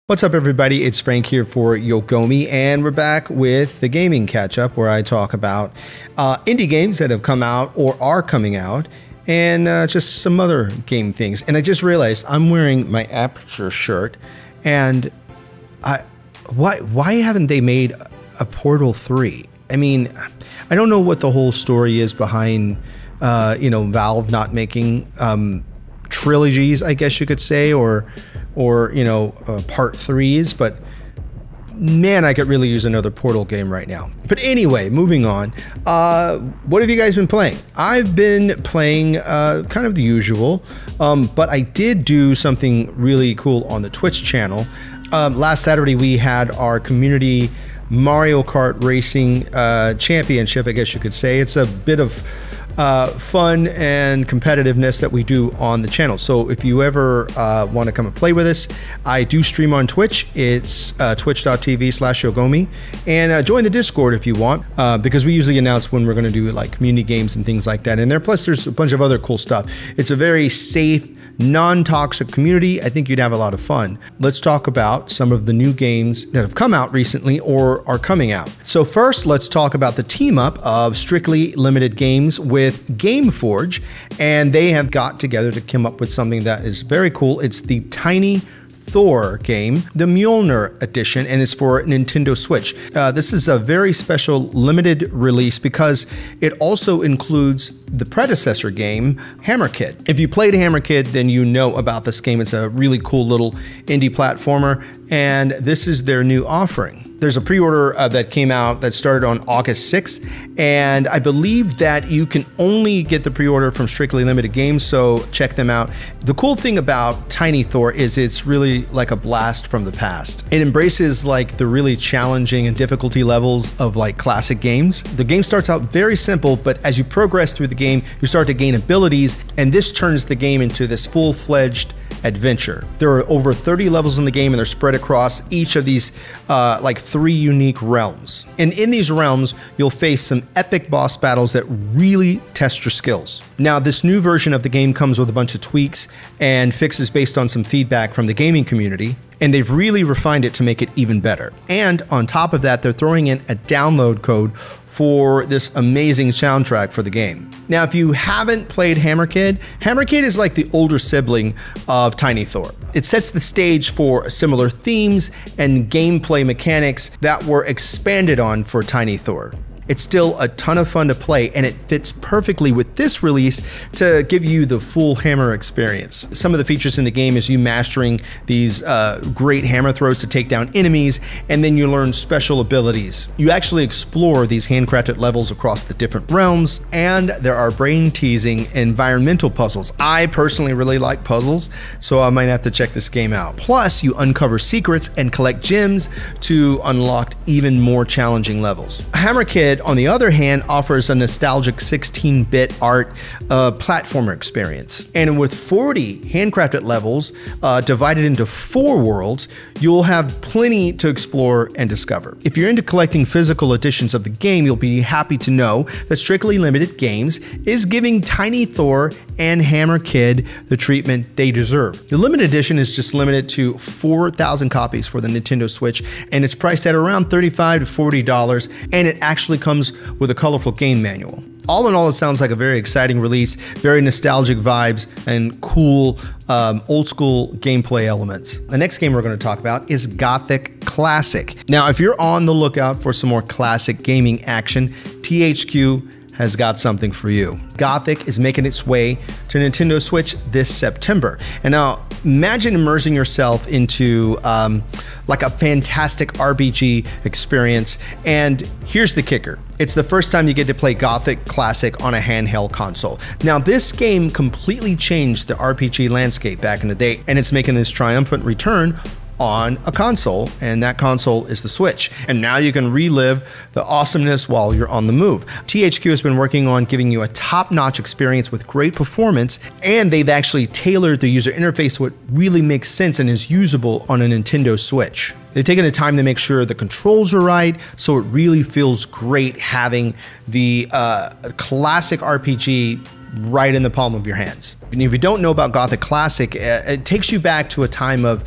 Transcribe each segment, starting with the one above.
What's up, everybody? It's Frank here for Yogomi, and we're back with the gaming catch-up where I talk about indie games that have come out or are coming out, and just some other game things. And I just realized I'm wearing my Aperture shirt, and why haven't they made a Portal 3? I mean, I don't know what the whole story is behind Valve not making trilogies, I guess you could say, or part 3s, but man, I could really use another Portal game right now. But anyway, moving on. What have you guys been playing? I've been playing kind of the usual, but I did do something really cool on the Twitch channel. Last Saturday, we had our community Mario Kart Racing Championship, I guess you could say. It's a bit of fun and competitiveness that we do on the channel. So if you ever want to come and play with us, I do stream on Twitch. It's twitch.tv/Yogomi, and join the Discord if you want, because we usually announce when we're going to do like community games and things like that in there. Plus there's a bunch of other cool stuff. It's a very safe, non-toxic community. I think you'd have a lot of fun. Let's talk about some of the new games that have come out recently or are coming out. So first, let's talk about the team up of Strictly Limited Games with GameForge, and they have got together to come up with something that is very cool. It's the Tiny Thor game, the Mjolnir edition, and it's for Nintendo Switch. This is a very special limited release because it also includes the predecessor game, Hammer Kid. If you played Hammer Kid, then you know about this game. It's a really cool little indie platformer, and this is their new offering. There's a pre-order that came out that started on August 6th, and I believe that you can only get the pre-order from Strictly Limited Games, so check them out. The cool thing about Tiny Thor is it's really like a blast from the past. It embraces like the really challenging and difficulty levels of like classic games. The game starts out very simple, but as you progress through the game, you start to gain abilities, and this turns the game into this full-fledged adventure. There are over 30 levels in the game, and they're spread across each of these like 3 unique realms. And in these realms, you'll face some epic boss battles that really test your skills. Now, this new version of the game comes with a bunch of tweaks and fixes based on some feedback from the gaming community, and they've really refined it to make it even better. And on top of that, they're throwing in a download code for this amazing soundtrack for the game. Now, if you haven't played Hammer Kid is like the older sibling of Tiny Thor. It sets the stage for similar themes and gameplay mechanics that were expanded on for Tiny Thor. It's still a ton of fun to play, and it fits perfectly with this release to give you the full hammer experience. Some of the features in the game is you mastering these great hammer throws to take down enemies, and then you learn special abilities. You actually explore these handcrafted levels across the different realms, and there are brain-teasing environmental puzzles. I personally really like puzzles, so I might have to check this game out. Plus, you uncover secrets and collect gems to unlock even more challenging levels. Hammer Kid, on the other hand, offers a nostalgic 16-bit art platformer experience. And with 40 handcrafted levels divided into 4 worlds, you'll have plenty to explore and discover. If you're into collecting physical editions of the game, you'll be happy to know that Strictly Limited Games is giving Tiny Thor and Hammer Kid the treatment they deserve. The limited edition is just limited to 4,000 copies for the Nintendo Switch, and it's priced at around $35 to $40, and it actually comes with a colorful game manual. All in all, it sounds like a very exciting release, very nostalgic vibes, and cool old school gameplay elements. The next game we're going to talk about is Gothic Classic. Now, if you're on the lookout for some more classic gaming action, THQ has got something for you. Gothic is making its way to Nintendo Switch this September. And now, imagine immersing yourself into like a fantastic RPG experience. And here's the kicker. It's the first time you get to play Gothic Classic on a handheld console. Now, this game completely changed the RPG landscape back in the day, and it's making this triumphant return on a console, and that console is the Switch. And now you can relive the awesomeness while you're on the move. THQ has been working on giving you a top-notch experience with great performance, and they've actually tailored the user interface so it really makes sense and is usable on a Nintendo Switch. They've taken the time to make sure the controls are right, so it really feels great having the classic RPG right in the palm of your hands. And if you don't know about Gothic Classic, it takes you back to a time of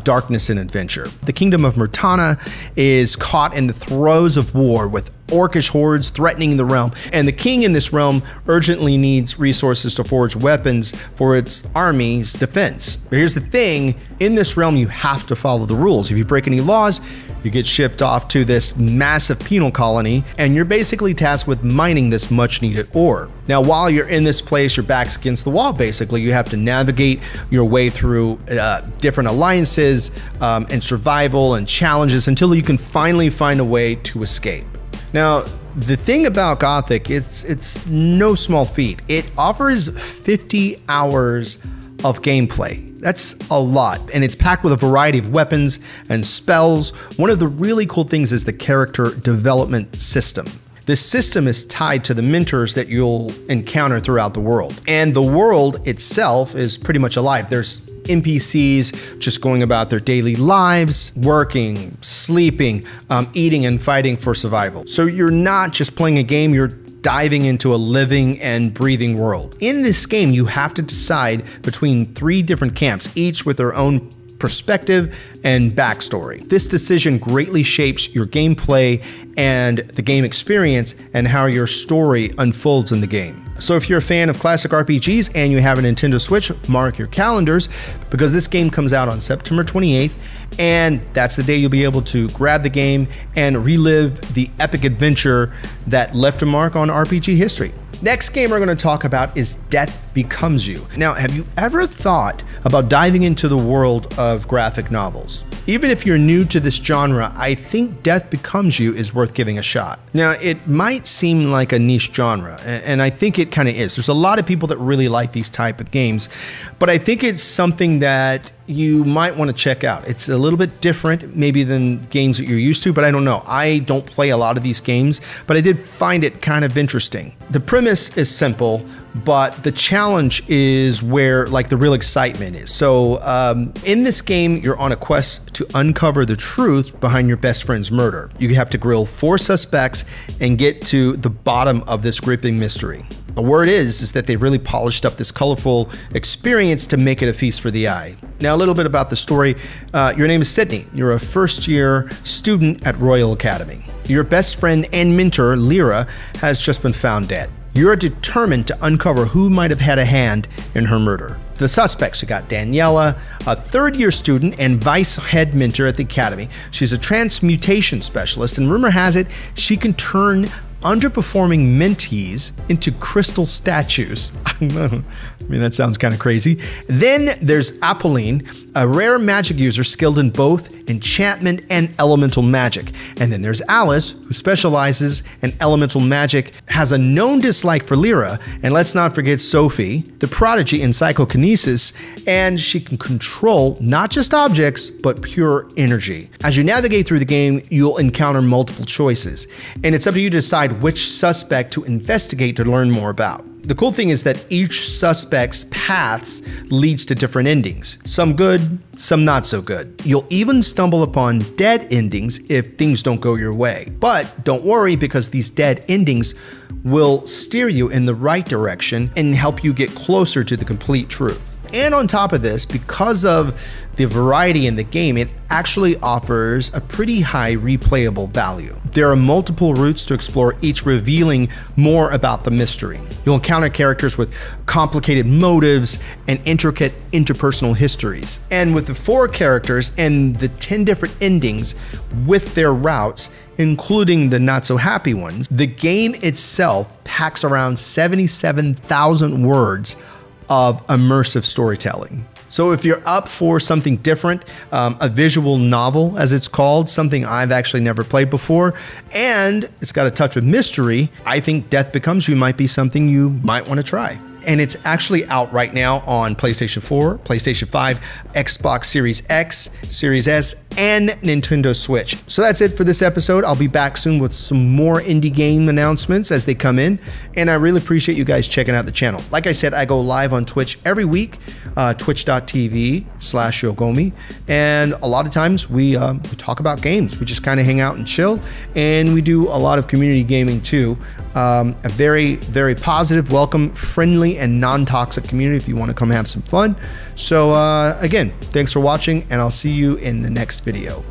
darkness and adventure. The kingdom of Murtana is caught in the throes of war with orcish hordes threatening the realm, and the king in this realm urgently needs resources to forge weapons for its army's defense. But here's the thing, in this realm you have to follow the rules. If you break any laws, you get shipped off to this massive penal colony, and you're basically tasked with mining this much needed ore. Now, while you're in this place, your back's against the wall, basically. You have to navigate your way through different alliances and survival and challenges until you can finally find a way to escape. Now, the thing about Gothic, it's no small feat. It offers 50 hours of gameplay. That's a lot, and it's packed with a variety of weapons and spells. One of the really cool things is the character development system. This system is tied to the mentors that you'll encounter throughout the world. And the world itself is pretty much alive. There's NPCs just going about their daily lives, working, sleeping, eating, and fighting for survival. So you're not just playing a game, you're diving into a living and breathing world. In this game, you have to decide between 3 different camps, each with their own perspective and backstory. This decision greatly shapes your gameplay and the game experience and how your story unfolds in the game. So if you're a fan of classic RPGs and you have a Nintendo Switch, mark your calendars, because this game comes out on September 28th, and that's the day you'll be able to grab the game and relive the epic adventure that left a mark on RPG history. Next game we're going to talk about is Death Becomes You. Now, have you ever thought about diving into the world of graphic novels? Even if you're new to this genre, I think Death Becomes You is worth giving a shot. Now, it might seem like a niche genre, and I think it kind of is. There's a lot of people that really like these type of games, but I think it's something that you might want to check out. It's a little bit different maybe than games that you're used to, but I don't know. I don't play a lot of these games, but I did find it kind of interesting. The premise is simple, but the challenge is where like the real excitement is. So in this game, you're on a quest to uncover the truth behind your best friend's murder. You have to grill 4 suspects and get to the bottom of this gripping mystery. The word is that they've really polished up this colorful experience to make it a feast for the eye. Now, a little bit about the story. Your name is Sydney. You're a first-year student at Royal Academy. Your best friend and mentor, Lyra, has just been found dead. You're determined to uncover who might have had a hand in her murder. The suspects, you got Daniela, a third-year student and vice head mentor at the academy. She's a transmutation specialist, and rumor has it she can turn underperforming mentees into crystal statues. I mean, that sounds kind of crazy. Then there's Apolline, a rare magic user skilled in both enchantment and elemental magic. And then there's Alice, who specializes in elemental magic, has a known dislike for Lyra. And let's not forget Sophie, the prodigy in psychokinesis, and she can control not just objects, but pure energy. As you navigate through the game, you'll encounter multiple choices, and it's up to you to decide which suspect to investigate to learn more about. The cool thing is that each suspect's paths leads to different endings. Some good, some not so good. You'll even stumble upon dead endings if things don't go your way. But don't worry, because these dead endings will steer you in the right direction and help you get closer to the complete truth. And on top of this, because of the variety in the game, it actually offers a pretty high replayable value. There are multiple routes to explore, each revealing more about the mystery. You'll encounter characters with complicated motives and intricate interpersonal histories. And with the 4 characters and the 10 different endings with their routes, including the not so happy ones, the game itself packs around 77,000 words of immersive storytelling. So if you're up for something different, a visual novel as it's called, something I've actually never played before, and it's got a touch of mystery, I think Death Becomes You might be something you might want to try. And it's actually out right now on PlayStation 4, PlayStation 5, Xbox Series X, Series S, and Nintendo Switch. So that's it for this episode. I'll be back soon with some more indie game announcements as they come in, and I really appreciate you guys checking out the channel. Like I said, I go live on Twitch every week, twitch.tv/Yogomi, and a lot of times we talk about games. We just kind of hang out and chill, and we do a lot of community gaming too. A very, very positive, welcome, friendly, and non-toxic community if you want to come have some fun. So again, thanks for watching, and I'll see you in the next video.